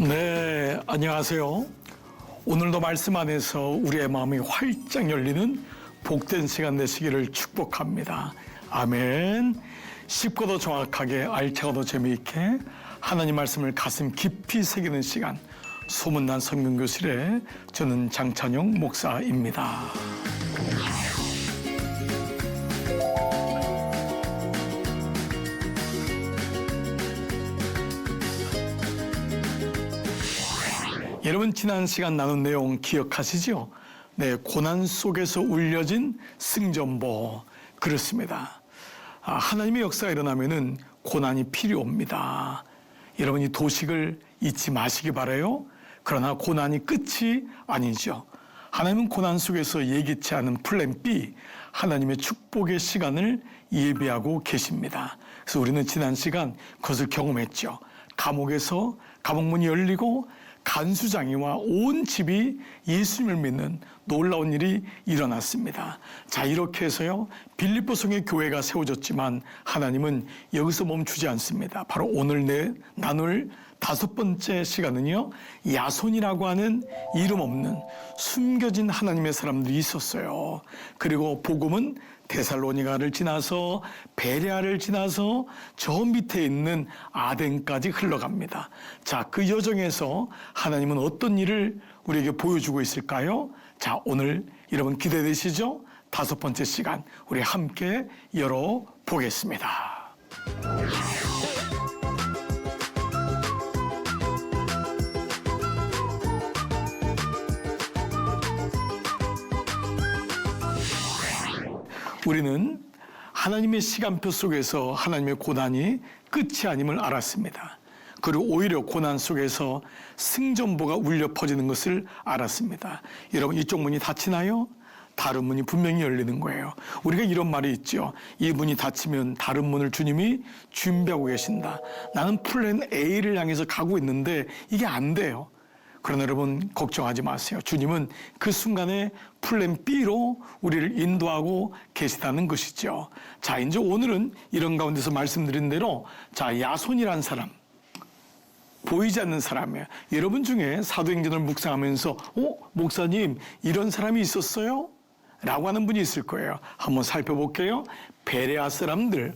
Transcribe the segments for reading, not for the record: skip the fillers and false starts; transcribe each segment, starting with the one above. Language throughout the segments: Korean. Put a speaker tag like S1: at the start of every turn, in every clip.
S1: 네, 안녕하세요. 오늘도 말씀 안에서 우리의 마음이 활짝 열리는 복된 시간 되시기를 축복합니다. 아멘. 쉽고도 정확하게 알차고도 재미있게 하나님 말씀을 가슴 깊이 새기는 시간, 소문난 성경교실의 저는 장찬용 목사입니다. 여러분, 지난 시간 나눈 내용 기억하시죠? 네, 고난 속에서 울려진 승전보. 그렇습니다. 하나님의 역사가 일어나면은 고난이 필요합니다. 여러분, 이 도식을 잊지 마시기 바라요. 그러나 고난이 끝이 아니죠. 하나님은 고난 속에서 예기치 않은 플랜 B, 하나님의 축복의 시간을 예비하고 계십니다. 그래서 우리는 지난 시간 그것을 경험했죠. 감옥에서 감옥문이 열리고 간수장이와 온 집이 예수님을 믿는 놀라운 일이 일어났습니다. 자, 이렇게 해서요, 빌립보성의 교회가 세워졌지만 하나님은 여기서 멈추지 않습니다. 바로 오늘 나눌 다섯 번째 시간은요, 야손이라고 하는 이름 없는 숨겨진 하나님의 사람들이 있었어요. 그리고 복음은 데살로니가를 지나서 베레아를 지나서 저 밑에 있는 아덴까지 흘러갑니다. 자, 그 여정에서 하나님은 어떤 일을 우리에게 보여주고 있을까요? 자, 오늘 여러분 기대되시죠? 다섯 번째 시간 우리 함께 열어보겠습니다. 우리는 하나님의 시간표 속에서 하나님의 고난이 끝이 아님을 알았습니다. 그리고 오히려 고난 속에서 승전보가 울려 퍼지는 것을 알았습니다. 여러분, 이쪽 문이 닫히나요? 다른 문이 분명히 열리는 거예요. 우리가 이런 말이 있죠. 이 문이 닫히면 다른 문을 주님이 준비하고 계신다. 나는 플랜 A를 향해서 가고 있는데 이게 안 돼요. 그러나 여러분, 걱정하지 마세요. 주님은 그 순간에 플랜 B로 우리를 인도하고 계시다는 것이죠. 자, 이제 오늘은 이런 가운데서 말씀드린 대로, 자, 야손이란 사람, 보이지 않는 사람이에요. 여러분 중에 사도행전을 묵상하면서 목사님, 이런 사람이 있었어요? 라고 하는 분이 있을 거예요. 한번 살펴볼게요. 베레아 사람들,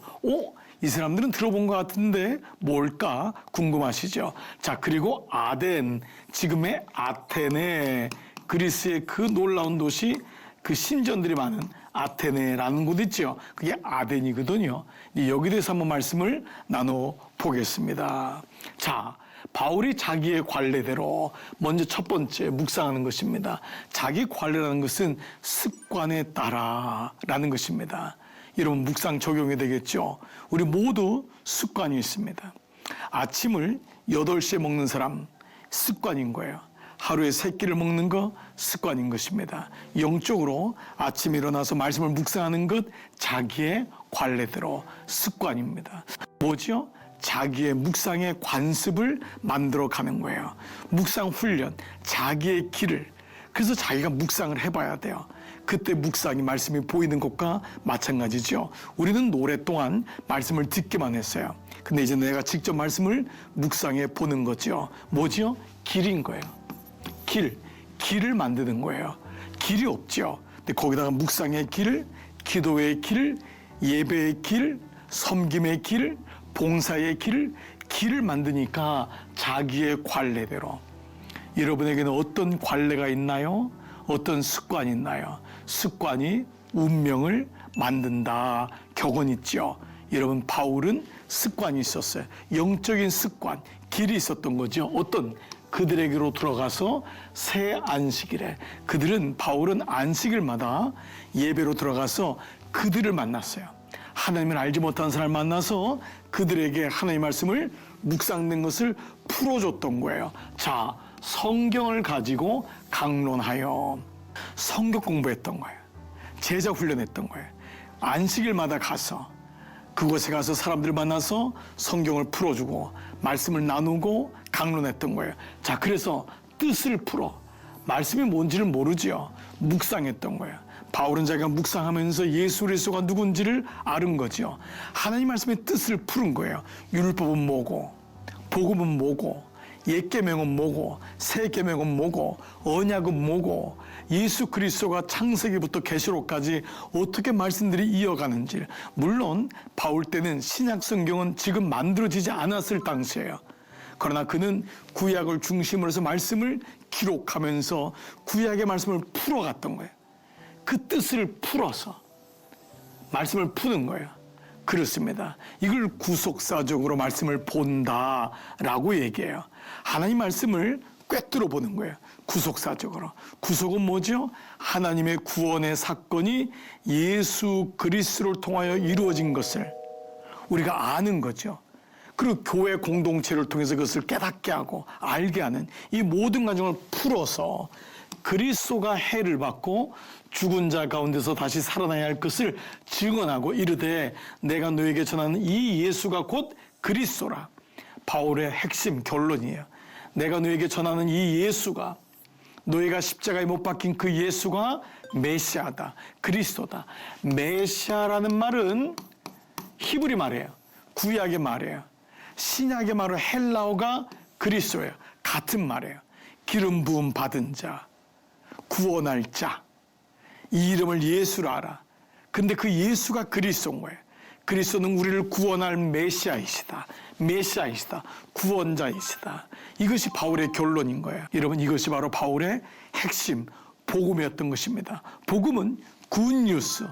S1: 이 사람들은 들어본 것 같은데 뭘까 궁금하시죠? 자, 그리고 아덴, 지금의 아테네, 그리스의 그 놀라운 도시, 그 신전들이 많은 아테네라는 곳 있죠. 그게 아덴이거든요. 여기 대해서 한번 말씀을 나눠보겠습니다. 자, 바울이 자기의 관례대로 먼저 첫 번째 묵상하는 것입니다. 자기 관례라는 것은 습관에 따라라는 것입니다. 여러분, 묵상 적용이 되겠죠. 우리 모두 습관이 있습니다. 아침을 8시에 먹는 사람 습관인 거예요. 하루에 3끼를 먹는 거 습관인 것입니다. 영적으로 아침에 일어나서 말씀을 묵상하는 것 자기의 관례대로 습관입니다. 뭐죠? 자기의 묵상의 관습을 만들어 가는 거예요. 묵상 훈련, 자기의 길을. 그래서 자기가 묵상을 해봐야 돼요. 그때 묵상이 말씀이 보이는 것과 마찬가지죠. 우리는 오랫동안 말씀을 듣기만 했어요. 근데 이제 내가 직접 말씀을 묵상해 보는 거죠. 뭐죠? 길인 거예요. 길을 만드는 거예요. 길이 없죠. 근데 거기다가 묵상의 길, 기도의 길, 예배의 길, 섬김의 길, 봉사의 길을 만드니까 자기의 관례대로. 여러분에게는 어떤 관례가 있나요? 어떤 습관이 있나요? 습관이 운명을 만든다. 격언 있죠. 여러분, 바울은 습관이 있었어요. 영적인 습관, 길이 있었던 거죠. 어떤? 그들에게로 들어가서 새 안식일에 바울은 안식일마다 예배로 들어가서 그들을 만났어요. 하나님을 알지 못한 사람을 만나서 그들에게 하나님의 말씀을 묵상된 것을 풀어줬던 거예요. 자, 성경을 가지고 강론하여 성경 공부했던 거예요. 제자 훈련했던 거예요. 안식일마다 가서 그곳에 가서 사람들을 만나서 성경을 풀어주고 말씀을 나누고 강론했던 거예요. 자, 그래서 뜻을 풀어 말씀이 뭔지를 모르지요. 묵상했던 거예요. 바울은 자기가 묵상하면서 예수 그리스도가 누군지를 아는 거죠. 하나님 말씀의 뜻을 푸는 거예요. 율법은 뭐고, 복음은 뭐고, 옛 계명은 뭐고 새 계명은 뭐고 언약은 뭐고 예수 그리스도가 창세기부터 계시록까지 어떻게 말씀들이 이어가는지, 물론 바울 때는 신약 성경은 지금 만들어지지 않았을 당시예요. 그러나 그는 구약을 중심으로 해서 말씀을 기록하면서 구약의 말씀을 풀어갔던 거예요. 그 뜻을 풀어서 말씀을 푸는 거예요. 그렇습니다. 이걸 구속사적으로 말씀을 본다라고 얘기해요. 하나님 말씀을 꿰뚫어 보는 거예요. 구속사적으로. 구속은 뭐죠? 하나님의 구원의 사건이 예수 그리스도를 통하여 이루어진 것을 우리가 아는 거죠. 그리고 교회 공동체를 통해서 그것을 깨닫게 하고 알게 하는 이 모든 과정을 풀어서 그리스도가 해를 받고 죽은 자 가운데서 다시 살아나야 할 것을 증언하고 이르되 내가 너에게 전하는 이 예수가 곧 그리스도라. 바울의 핵심 결론이에요. 내가 너에게 전하는 이 예수가, 너희가 십자가에 못 박힌 그 예수가 메시아다, 그리스도다. 메시아라는 말은 히브리 말이에요. 구약의 말이에요. 신약의 말은 헬라어가 그리스도예요. 같은 말이에요. 기름 부음 받은 자, 구원할 자, 이 이름을 예수라 하라. 근데 그 예수가 그리스도인 거예요. 그리스도는 우리를 구원할 메시아이시다. 메시아이시다. 구원자이시다. 이것이 바울의 결론인 거예요. 여러분, 이것이 바로 바울의 핵심 복음이었던 것입니다. 복음은 굿뉴스.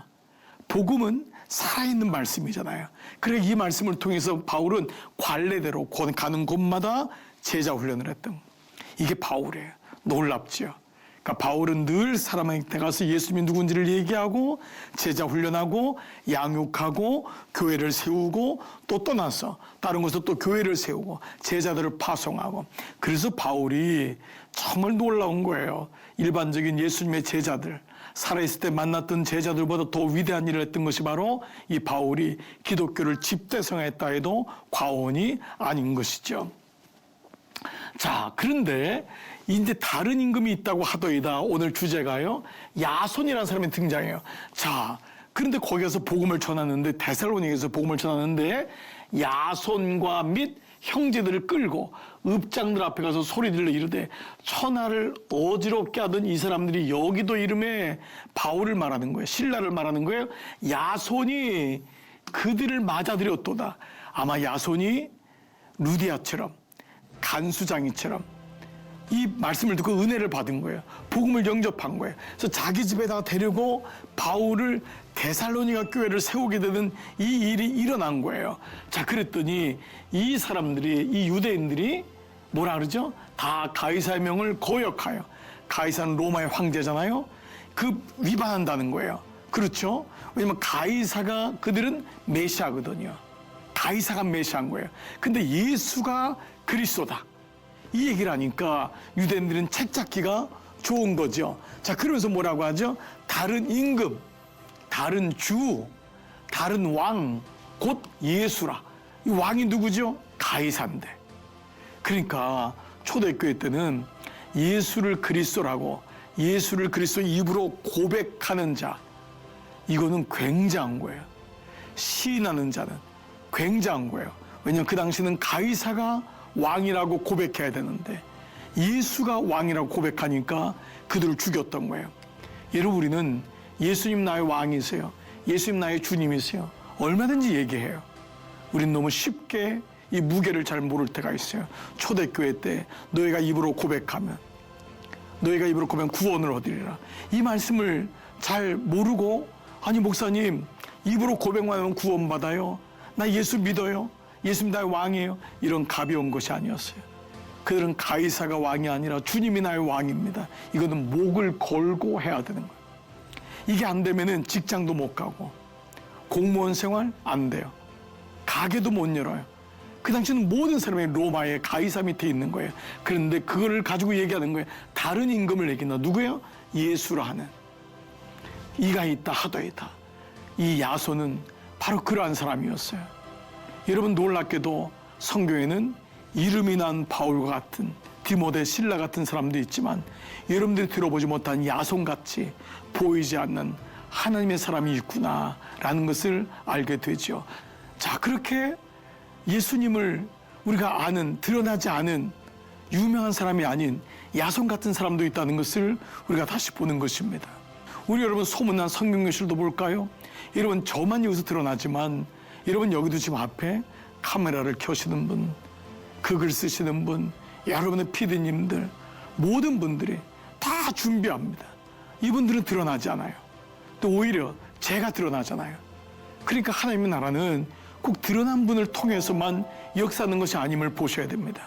S1: 복음은 살아있는 말씀이잖아요. 그래서 이 말씀을 통해서 바울은 관례대로 가는 곳마다 제자 훈련을 했던, 이게 바울이에요. 놀랍지요. 그러니까 바울은 늘 사람한테 가서 예수님이 누군지를 얘기하고 제자 훈련하고 양육하고 교회를 세우고 또 떠나서 다른 곳에서 또 교회를 세우고 제자들을 파송하고. 그래서 바울이 정말 놀라운 거예요. 일반적인 예수님의 제자들, 살아있을 때 만났던 제자들보다 더 위대한 일을 했던 것이 바로 이 바울이 기독교를 집대성했다 해도 과언이 아닌 것이죠. 자, 그런데 이제 다른 임금이 있다고 하더이다. 오늘 주제가요, 야손이라는 사람이 등장해요. 자, 그런데 거기에서 복음을 전하는데, 데살로니가에서 복음을 전하는데 야손과 및 형제들을 끌고 읍장들 앞에 가서 소리들러 이르되 천하를 어지럽게 하던 이 사람들이, 여기도 이름에 바울을 말하는 거예요. 신라를 말하는 거예요. 야손이 그들을 맞아들였도다. 아마 야손이 루디아처럼, 간수장이처럼 이 말씀을 듣고 은혜를 받은 거예요. 복음을 영접한 거예요. 그래서 자기 집에다가 데리고 바울을 데살로니가 교회를 세우게 되는 이 일이 일어난 거예요. 자, 그랬더니 이 사람들이, 이 유대인들이 뭐라 그러죠? 다 가이사의 명을 거역하여, 가이사는 로마의 황제잖아요. 그 위반한다는 거예요. 그렇죠? 왜냐면 가이사가, 그들은 메시아거든요. 가이사가 메시아인 거예요. 근데 예수가 그리스도다, 이 얘기를 하니까 유대인들은 책 잡기가 좋은 거죠. 자, 그러면서 뭐라고 하죠? 다른 임금, 다른 주, 다른 왕, 곧 예수라. 이 왕이 누구죠? 가이사인데. 그러니까 초대교회 때는 예수를 그리스도라고, 예수를 그리스도 입으로 고백하는 자, 이거는 굉장한 거예요. 시인하는 자는 굉장한 거예요. 왜냐하면 그 당시는 가이사가 왕이라고 고백해야 되는데 예수가 왕이라고 고백하니까 그들을 죽였던 거예요. 여러분, 우리는 예수님 나의 왕이세요, 예수님 나의 주님이세요, 얼마든지 얘기해요. 우린 너무 쉽게 이 무게를 잘 모를 때가 있어요. 초대교회 때 너희가 입으로 고백하면, 너희가 입으로 고백하면 구원을 얻으리라, 이 말씀을 잘 모르고, 아니 목사님 입으로 고백만 하면 구원받아요, 나 예수 믿어요, 예수님 나의 왕이에요, 이런 가벼운 것이 아니었어요. 그들은 가이사가 왕이 아니라 주님이 나의 왕입니다. 이거는 목을 걸고 해야 되는 거예요. 이게 안 되면은 직장도 못 가고 공무원 생활 안 돼요. 가게도 못 열어요. 그 당시는 모든 사람이 로마의 가이사 밑에 있는 거예요. 그런데 그거를 가지고 얘기하는 거예요. 다른 임금을 얘기한다. 누구예요? 예수라 하는. 이가 있다 하더이다. 이 야손은 바로 그러한 사람이었어요. 여러분, 놀랍게도 성경에는 이름이 난 바울과 같은, 디모데, 실라 같은 사람도 있지만 여러분들이 들어보지 못한 야손같이 보이지 않는 하나님의 사람이 있구나라는 것을 알게 되죠. 자, 그렇게 예수님을 우리가 아는, 드러나지 않은 유명한 사람이 아닌 야손 같은 사람도 있다는 것을 우리가 다시 보는 것입니다. 우리 여러분 소문난 성경교실도 볼까요? 여러분 저만 여기서 드러나지만 여러분 여기도 지금 앞에 카메라를 켜시는 분, 극을 쓰시는 분, 여러분의 PD님들 모든 분들이 다 준비합니다. 이분들은 드러나지 않아요. 또 오히려 제가 드러나잖아요. 그러니까 하나님의 나라는 꼭 드러난 분을 통해서만 역사하는 것이 아님을 보셔야 됩니다.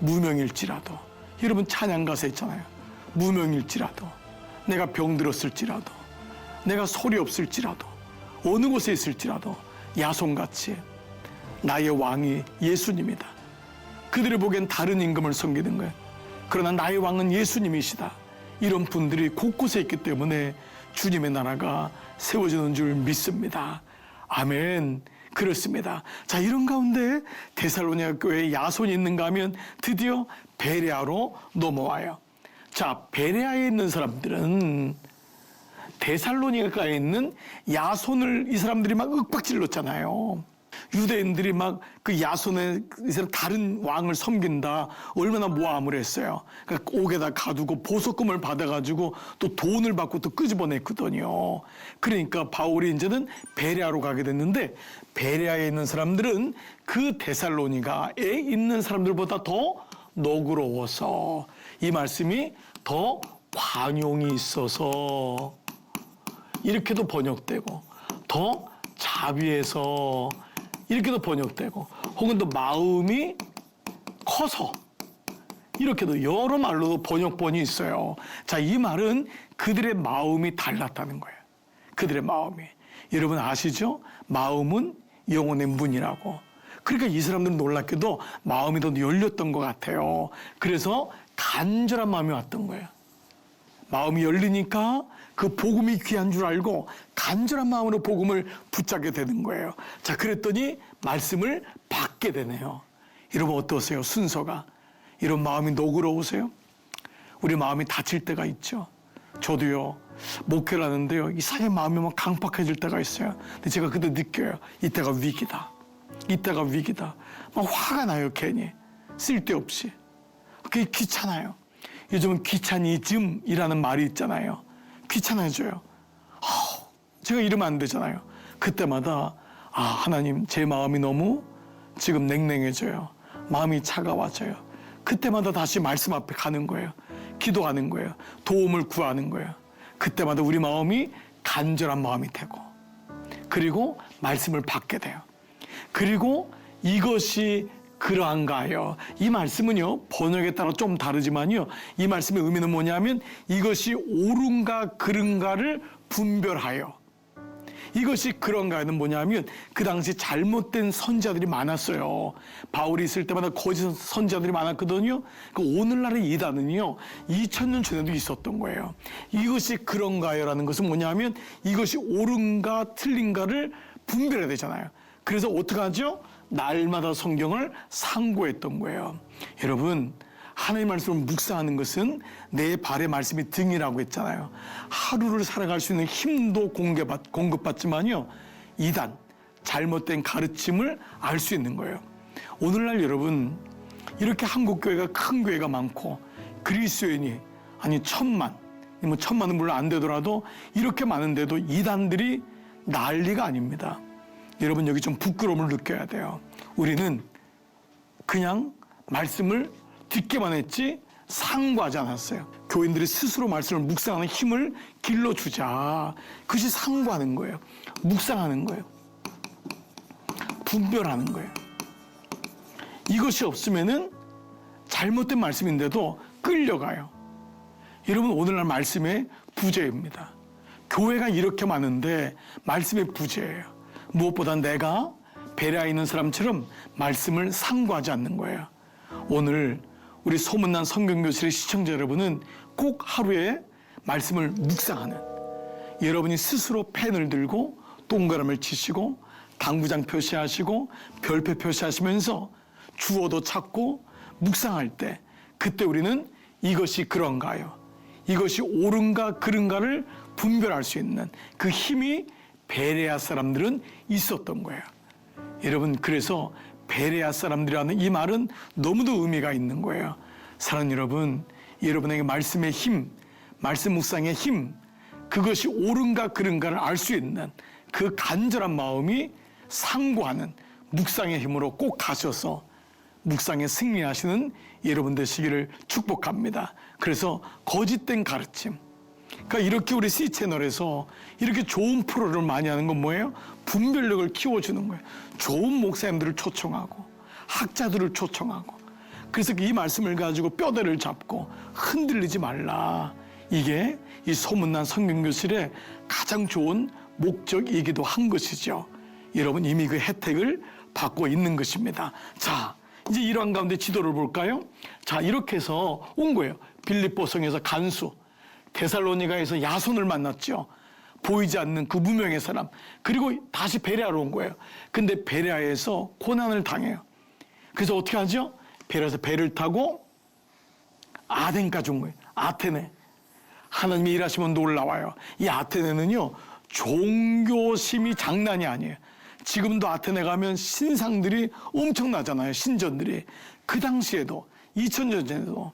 S1: 무명일지라도 여러분 찬양 가사 있잖아요. 무명일지라도 내가 병들었을지라도 내가 소리 없을지라도 어느 곳에 있을지라도 야손같이 나의 왕이 예수님이다. 그들을 보기엔 다른 임금을 섬기는 거예요. 그러나 나의 왕은 예수님이시다. 이런 분들이 곳곳에 있기 때문에 주님의 나라가 세워지는 줄 믿습니다. 아멘. 그렇습니다. 자, 이런 가운데 데살로니가 교회에 야손이 있는가 하면 드디어 베레아로 넘어와요. 자, 베레아에 있는 사람들은 데살로니가에 있는 야손을 이 사람들이 막 윽박질렀잖아요. 유대인들이 막 그 야손의 다른 왕을 섬긴다. 얼마나 모함을 했어요. 그러니까 옥에다 가두고 보석금을 받아가지고 또 돈을 받고 또 끄집어냈거든요. 그러니까 바울이 이제는 베레아로 가게 됐는데 베레아에 있는 사람들은 그 데살로니가에 있는 사람들보다 더 너그러워서 이 말씀이 더 관용이 있어서 이렇게도 번역되고 더 자비해서 이렇게도 번역되고 혹은 또 마음이 커서 이렇게도 여러 말로도 번역본이 있어요. 자, 이 말은 그들의 마음이 달랐다는 거예요. 그들의 마음이. 여러분 아시죠? 마음은 영혼의 문이라고. 그러니까 이 사람들은 놀랍게도 마음이 더 열렸던 것 같아요. 그래서 간절한 마음이 왔던 거예요. 마음이 열리니까 그 복음이 귀한 줄 알고 간절한 마음으로 복음을 붙잡게 되는 거예요. 자, 그랬더니 말씀을 받게 되네요. 여러분 어떠세요? 순서가. 이런 마음이 너그러우세요? 우리 마음이 다칠 때가 있죠. 저도요. 목회를 하는데요. 이상하게 마음이 막 강팍해질 때가 있어요. 근데 제가 그때 느껴요. 이때가 위기다. 이때가 위기다. 막 화가 나요. 괜히. 쓸데없이. 그게 귀찮아요. 요즘은 귀차니즘이라는 말이 있잖아요. 귀찮아져요. 제가 이러면 안 되잖아요. 그때마다 하나님 제 마음이 너무 지금 냉랭해져요. 마음이 차가워져요. 그때마다 다시 말씀 앞에 가는 거예요. 기도하는 거예요. 도움을 구하는 거예요. 그때마다 우리 마음이 간절한 마음이 되고 그리고 말씀을 받게 돼요. 그리고 이것이 그러한가 하여 이 말씀은요 번역에 따라 좀 다르지만요 이 말씀의 의미는 뭐냐면 이것이 옳은가 그른가를 분별하여 이것이 그런가는 뭐냐면 그 당시 잘못된 선지자들이 많았어요. 바울이 있을 때마다 거짓 선지자들이 많았거든요. 그 오늘날의 이단은요 2000년 전에도 있었던 거예요. 이것이 그런가요라는 것은 뭐냐면 이것이 옳은가 틀린가를 분별해야 되잖아요. 그래서 어떻게 하죠? 날마다 성경을 상고했던 거예요. 여러분 하나님의 말씀을 묵상하는 것은 내 발의 말씀이 등이라고 했잖아요. 하루를 살아갈 수 있는 힘도 공급받지만요 이단, 잘못된 가르침을 알 수 있는 거예요. 오늘날 여러분 이렇게 한국 교회가 큰 교회가 많고 그리스도인이 아니 1000만, 뭐 1000만은 물론 안 되더라도 이렇게 많은데도 이단들이 난리가 아닙니다. 여러분 여기 좀 부끄러움을 느껴야 돼요. 우리는 그냥 말씀을 듣기만 했지 상고하지 않았어요. 교인들이 스스로 말씀을 묵상하는 힘을 길러주자. 그것이 상고하는 거예요. 묵상하는 거예요. 분별하는 거예요. 이것이 없으면은 잘못된 말씀인데도 끌려가요. 여러분 오늘날 말씀의 부재입니다. 교회가 이렇게 많은데 말씀의 부재예요. 무엇보다 내가 베레아에 있는 사람처럼 말씀을 상고하지 않는 거예요. 오늘 우리 소문난 성경교실의 시청자 여러분은 꼭 하루에 말씀을 묵상하는 여러분이 스스로 펜을 들고 동그라미를 치시고 당구장 표시하시고 별표 표시하시면서 주어도 찾고 묵상할 때 그때 우리는 이것이 그런가요? 이것이 옳은가 그른가를 분별할 수 있는 그 힘이 베레아 사람들은 있었던 거예요. 여러분 그래서 베레아 사람들이라는 이 말은 너무도 의미가 있는 거예요. 사랑하는 여러분, 여러분에게 말씀의 힘, 말씀 묵상의 힘, 그것이 옳은가 그른가를 알 수 있는 그 간절한 마음이 상고하는 묵상의 힘으로 꼭 가셔서 묵상에 승리하시는 여러분 되시기를 축복합니다. 그래서 거짓된 가르침, 그러니까 이렇게 우리 C채널에서 이렇게 좋은 프로를 많이 하는 건 뭐예요? 분별력을 키워주는 거예요. 좋은 목사님들을 초청하고 학자들을 초청하고, 그래서 이 말씀을 가지고 뼈대를 잡고 흔들리지 말라. 이게 이 소문난 성경교실의 가장 좋은 목적이기도 한 것이죠. 여러분 이미 그 혜택을 받고 있는 것입니다. 자, 이제 이러한 가운데 지도를 볼까요? 자, 이렇게 해서 온 거예요. 빌립보성에서 간수, 데살로니가에서 야손을 만났죠. 보이지 않는 그 무명의 사람. 그리고 다시 베레아로 온 거예요. 근데 베레아에서 고난을 당해요. 그래서 어떻게 하죠? 베레아에서 배를 타고 아덴까지 온 거예요. 아테네. 하나님이 일하시면 놀라워요. 이 아테네는요, 종교심이 장난이 아니에요. 지금도 아테네 가면 신상들이 엄청나잖아요. 신전들이. 그 당시에도 2000년 전에도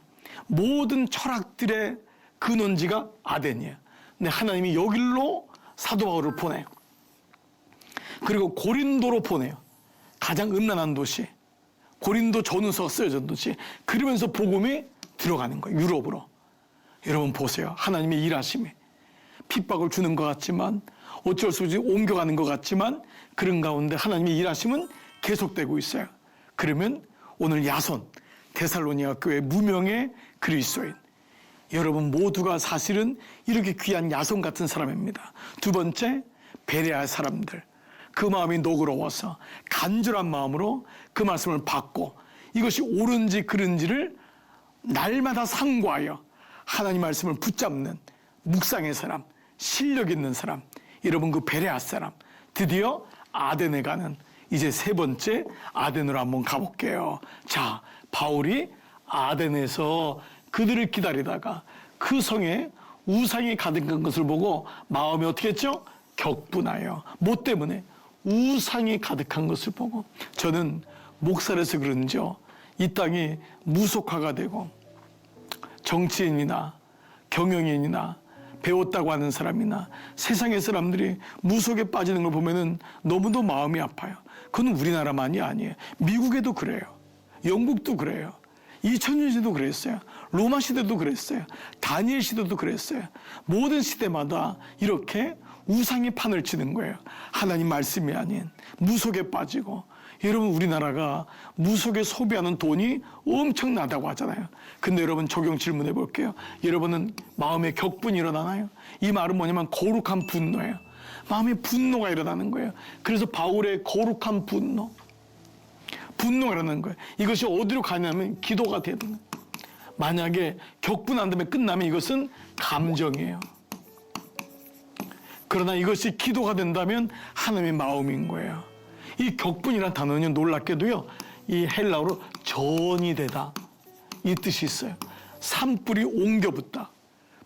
S1: 모든 철학들의 근원지가 아덴이에요. 근데 하나님이 여길로 사도 바울을 보내요. 그리고 고린도로 보내요. 가장 음란한 도시. 고린도 전후서 쓰여진 도시. 그러면서 복음이 들어가는 거예요. 유럽으로. 여러분 보세요. 하나님의 일하심이 핍박을 주는 것 같지만, 어쩔 수 없이 옮겨가는 것 같지만, 그런 가운데 하나님의 일하심은 계속되고 있어요. 그러면 오늘 야손, 데살로니가 교회 무명의 그리스도인, 여러분 모두가 사실은 이렇게 귀한 야손 같은 사람입니다. 두 번째, 베레아 사람들. 그 마음이 너그러워서 간절한 마음으로 그 말씀을 받고 이것이 옳은지 그른지를 날마다 상고하여 하나님 말씀을 붙잡는 묵상의 사람, 실력 있는 사람, 여러분 그 베레아 사람, 드디어 아덴에 가는 이제 세 번째 아덴으로 한번 가볼게요. 자, 바울이 아덴에서 그들을 기다리다가 그 성에 우상이 가득한 것을 보고 마음이 어떻게 했죠? 격분하여. 뭐 때문에? 우상이 가득한 것을 보고. 저는 목사라서 그런지요, 이 땅이 무속화가 되고 정치인이나 경영인이나 배웠다고 하는 사람이나 세상의 사람들이 무속에 빠지는 걸 보면은 너무도 마음이 아파요. 그건 우리나라만이 아니에요. 미국에도 그래요. 영국도 그래요. 2000년 시대도 그랬어요. 로마 시대도 그랬어요. 다니엘 시대도 그랬어요. 모든 시대마다 이렇게 우상이 판을 치는 거예요. 하나님 말씀이 아닌 무속에 빠지고. 여러분 우리나라가 무속에 소비하는 돈이 엄청나다고 하잖아요. 근데 여러분 적용 질문해 볼게요. 여러분은 마음에 격분이 일어나나요? 이 말은 뭐냐면 거룩한 분노예요. 마음에 분노가 일어나는 거예요. 그래서 바울의 거룩한 분노가 일어나는 거예요. 이것이 어디로 가냐면 기도가 되는 거예요. 만약에 격분한 다음에 끝나면 이것은 감정이에요. 그러나 이것이 기도가 된다면 하나님의 마음인 거예요. 이 격분이라는 단어는 놀랍게도요, 이 헬라어로 전이 되다, 이 뜻이 있어요. 산불이 옮겨 붙다.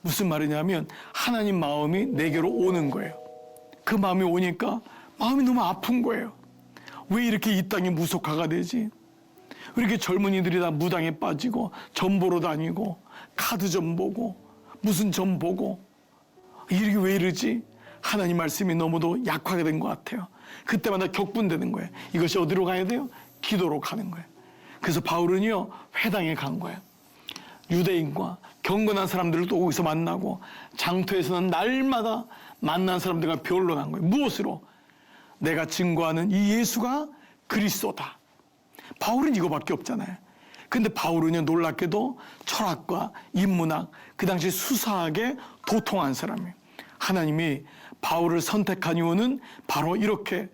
S1: 무슨 말이냐면 하나님 마음이 내게로 오는 거예요. 그 마음이 오니까 마음이 너무 아픈 거예요. 왜 이렇게 이 땅이 무속화가 되지? 왜 이렇게 젊은이들이 다 무당에 빠지고 점 보러 다니고 카드점 보고 무슨 점 보고 이렇게 왜 이러지? 하나님 말씀이 너무도 약하게 된 것 같아요. 그때마다 격분되는 거예요. 이것이 어디로 가야 돼요? 기도로 가는 거예요. 그래서 바울은요, 회당에 간 거예요. 유대인과 경건한 사람들을 또 거기서 만나고, 장터에서는 날마다 만난 사람들과 변론한 거예요. 무엇으로? 내가 증거하는 이 예수가 그리스도다. 바울은 이거밖에 없잖아요. 근데 바울은요, 놀랍게도 철학과 인문학, 그 당시 수사학에 도통한 사람이에요. 하나님이 바울을 선택한 이유는 바로 이렇게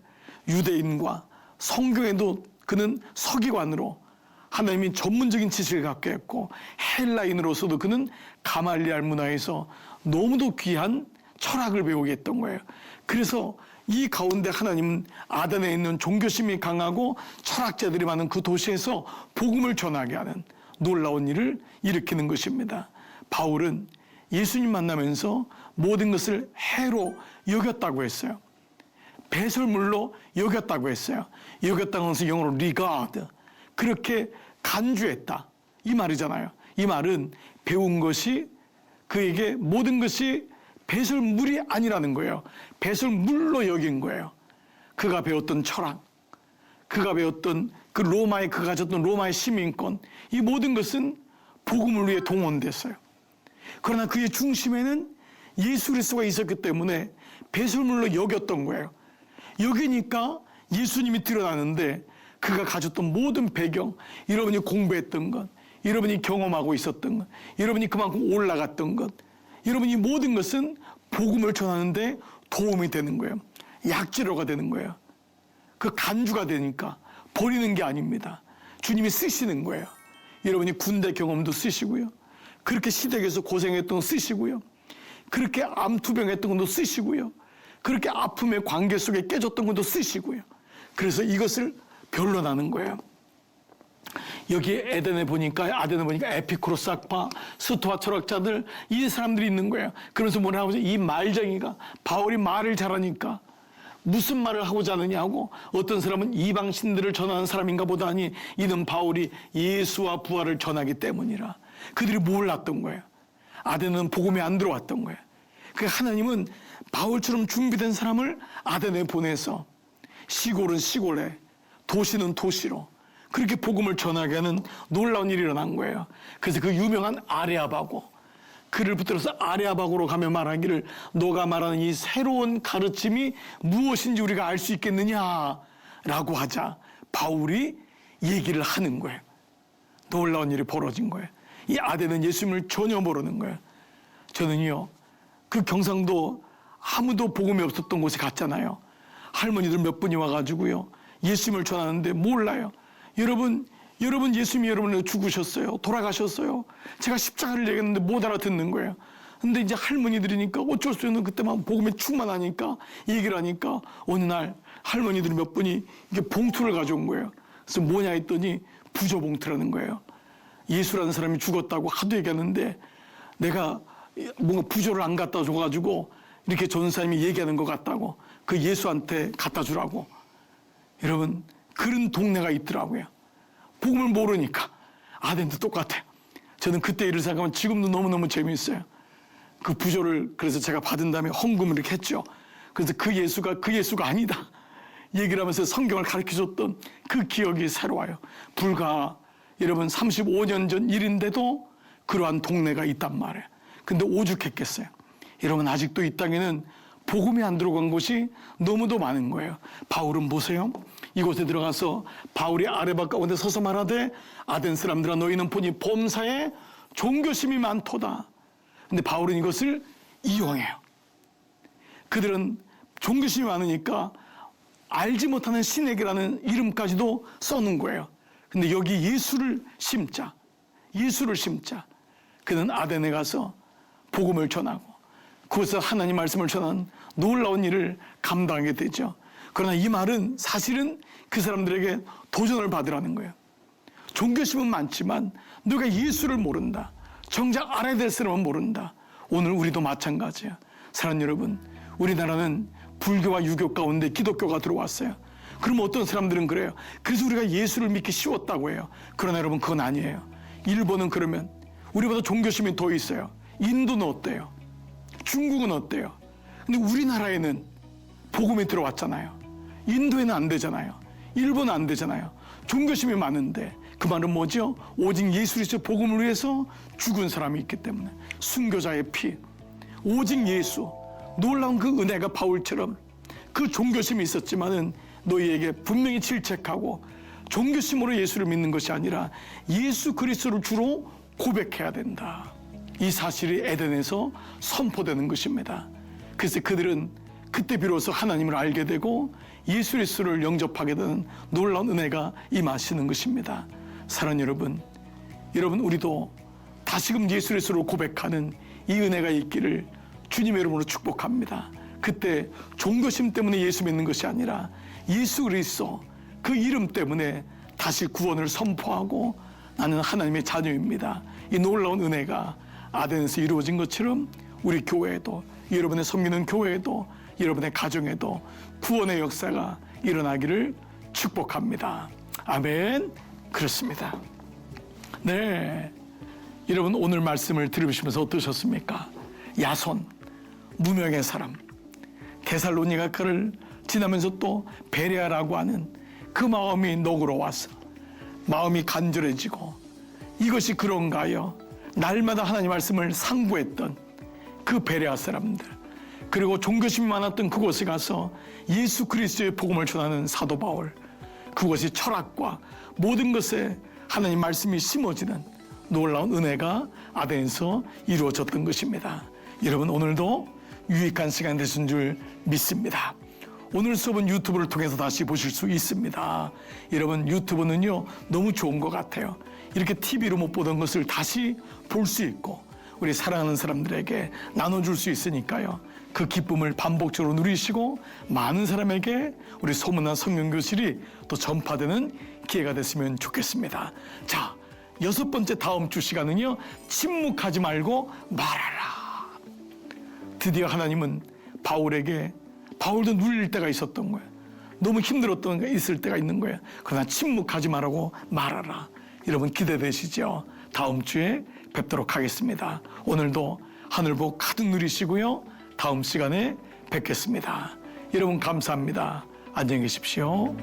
S1: 유대인과 성경에도 그는 서기관으로 하나님이 전문적인 지식을 갖게 했고, 헬라인으로서도 그는 가말리알 문화에서 너무도 귀한 철학을 배우게 했던 거예요. 그래서 이 가운데 하나님은 아덴에 있는 종교심이 강하고 철학자들이 많은 그 도시에서 복음을 전하게 하는 놀라운 일을 일으키는 것입니다. 바울은 예수님 만나면서 모든 것을 해로 여겼다고 했어요. 배설물로 여겼다고 했어요. 여겼다는 것은 영어로 regard. 그렇게 간주했다. 이 말이잖아요. 이 말은 배운 것이 그에게 모든 것이 배설물이 아니라는 거예요. 배설물로 여긴 거예요. 그가 배웠던 철학, 그가 배웠던 그 로마에 그가 가졌던 로마의 시민권, 이 모든 것은 복음을 위해 동원됐어요. 그러나 그의 중심에는 예수 그리스도가 있었기 때문에 배설물로 여겼던 거예요. 여기니까 예수님이 드러나는데 그가 가졌던 모든 배경, 여러분이 공부했던 것, 여러분이 경험하고 있었던 것, 여러분이 그만큼 올라갔던 것, 여러분이 모든 것은 복음을 전하는데 도움이 되는 거예요. 약재료가 되는 거예요. 그 간주가 되니까 버리는 게 아닙니다. 주님이 쓰시는 거예요. 여러분이 군대 경험도 쓰시고요. 그렇게 시댁에서 고생했던 거 쓰시고요. 그렇게 암투병했던 것도 쓰시고요. 그렇게 아픔의 관계 속에 깨졌던 것도 쓰시고요. 그래서 이것을 변론하는 거예요. 여기 아덴에 보니까 에피쿠로스 학파, 스토아 철학자들, 이 사람들이 있는 거예요. 그러면서 뭐라고 하죠? 이 말쟁이가, 바울이 말을 잘하니까 무슨 말을 하고자 하느냐고, 어떤 사람은 이방신들을 전하는 사람인가 보다니 이는 바울이 예수와 부활을 전하기 때문이라. 그들이 몰랐던 거예요. 아덴은 복음이 안 들어왔던 거예요. 그러니까 하나님은 바울처럼 준비된 사람을 아덴에 보내서 시골은 시골에, 도시는 도시로 그렇게 복음을 전하게 하는 놀라운 일이 일어난 거예요. 그래서 그 유명한 아레아바고, 그를 붙들어서 아레아바고로 가며 말하기를, 너가 말하는 이 새로운 가르침이 무엇인지 우리가 알 수 있겠느냐라고 하자 바울이 얘기를 하는 거예요. 놀라운 일이 벌어진 거예요. 이 아덴은 예수님을 전혀 모르는 거예요. 저는요, 그 경상도 아무도 복음이 없었던 곳에 갔잖아요. 할머니들 몇 분이 와가지고요, 예수님을 전하는데 몰라요. 여러분 예수님이 여러분을 죽으셨어요. 돌아가셨어요. 제가 십자가를 얘기했는데 못 알아듣는 거예요. 근데 이제 할머니들이니까 어쩔 수 없는, 그때만 복음에 충만하니까 얘기를 하니까 어느 날 할머니들 몇 분이 이게 봉투를 가져온 거예요. 그래서 뭐냐 했더니 부조 봉투라는 거예요. 예수라는 사람이 죽었다고 하도 얘기하는데 내가 뭔가 부조를 안 갖다 줘가지고 이렇게 전사님이 얘기하는 것 같다고 그 예수한테 갖다 주라고. 여러분, 그런 동네가 있더라고요. 복음을 모르니까. 아덴도 똑같아요. 저는 그때 일을 생각하면 지금도 너무너무 재미있어요. 그 부조를 그래서 제가 받은 다음에 헌금을 이렇게 했죠. 그래서 그 예수가 아니다 얘기를 하면서 성경을 가르쳐줬던 그 기억이 새로워요. 불과 여러분 35년 전 일인데도 그러한 동네가 있단 말이에요. 근데 오죽했겠어요. 여러분, 아직도 이 땅에는 복음이 안 들어간 곳이 너무도 많은 거예요. 바울은 보세요. 이곳에 들어가서 바울이 아레바 가운데 서서 말하되, 아덴 사람들아 너희는 보니 범사에 종교심이 많도다. 근데 바울은 이것을 이용해요. 그들은 종교심이 많으니까 알지 못하는 신에게라는 이름까지도 써놓은 거예요. 근데 여기 예수를 심자. 그는 아덴에 가서 복음을 전하고 그곳에서 하나님 말씀을 전한 놀라운 일을 감당하게 되죠. 그러나 이 말은 사실은 그 사람들에게 도전을 받으라는 거예요. 종교심은 많지만 너가 예수를 모른다. 정작 알아야 될 사람은 모른다. 오늘 우리도 마찬가지야. 사랑하는 여러분, 우리나라는 불교와 유교 가운데 기독교가 들어왔어요. 그럼 어떤 사람들은 그래요. 그래서 우리가 예수를 믿기 쉬웠다고 해요. 그러나 여러분, 그건 아니에요. 일본은 그러면 우리보다 종교심이 더 있어요. 인도는 어때요? 중국은 어때요? 근데 우리나라에는 복음이 들어왔잖아요. 인도에는 안 되잖아요. 일본은 안 되잖아요. 종교심이 많은데 그 말은 뭐죠? 오직 예수 그리스도 복음을 위해서 죽은 사람이 있기 때문에 순교자의 피, 오직 예수, 놀라운 그 은혜가 바울처럼 그 종교심이 있었지만은 너희에게 분명히 질책하고 종교심으로 예수를 믿는 것이 아니라 예수 그리스도를 주로 고백해야 된다. 이 사실이 에덴에서 선포되는 것입니다. 그래서 그들은 그때 비로소 하나님을 알게 되고 예수 그리스도를 영접하게 되는 놀라운 은혜가 임하시는 것입니다. 사랑하는 여러분 우리도 다시금 예수 그리스도를 고백하는 이 은혜가 있기를 주님의 이름으로 축복합니다. 그때 종교심 때문에 예수 믿는 것이 아니라 예수 그리스도 그 이름 때문에 다시 구원을 선포하고 나는 하나님의 자녀입니다. 이 놀라운 은혜가 아덴에서 이루어진 것처럼 우리 교회에도, 여러분의 섬기는 교회에도, 여러분의 가정에도 구원의 역사가 일어나기를 축복합니다. 아멘. 그렇습니다. 네, 여러분 오늘 말씀을 들으시면서 어떠셨습니까? 야손, 무명의 사람, 데살로니가 그를 지나면서 또 베레아라고 하는 그 마음이 녹으러 와서 마음이 간절해지고 이것이 그런가요? 날마다 하나님 말씀을 상고했던 그 베레아 사람들, 그리고 종교심이 많았던 그곳에 가서 예수 그리스도의 복음을 전하는 사도 바울, 그것이 철학과 모든 것에 하나님 말씀이 심어지는 놀라운 은혜가 아덴에서 이루어졌던 것입니다. 여러분 오늘도 유익한 시간 되신 줄 믿습니다. 오늘 수업은 유튜브를 통해서 다시 보실 수 있습니다. 여러분 유튜브는요 너무 좋은 것 같아요. 이렇게 TV로 못 보던 것을 다시 볼 수 있고 우리 사랑하는 사람들에게 나눠줄 수 있으니까요. 그 기쁨을 반복적으로 누리시고 많은 사람에게 우리 소문난 성경교실이 또 전파되는 기회가 됐으면 좋겠습니다. 자, 6번째 다음 주 시간은요. 침묵하지 말고 말하라. 드디어 하나님은 바울에게, 바울도 눌릴 때가 있었던 거예요. 너무 힘들었던 게 있을 때가 있는 거예요. 그러나 침묵하지 말라고 말하라. 여러분 기대되시죠? 다음 주에 뵙도록 하겠습니다. 오늘도 하늘복 가득 누리시고요. 다음 시간에 뵙겠습니다. 여러분 감사합니다. 안녕히 계십시오.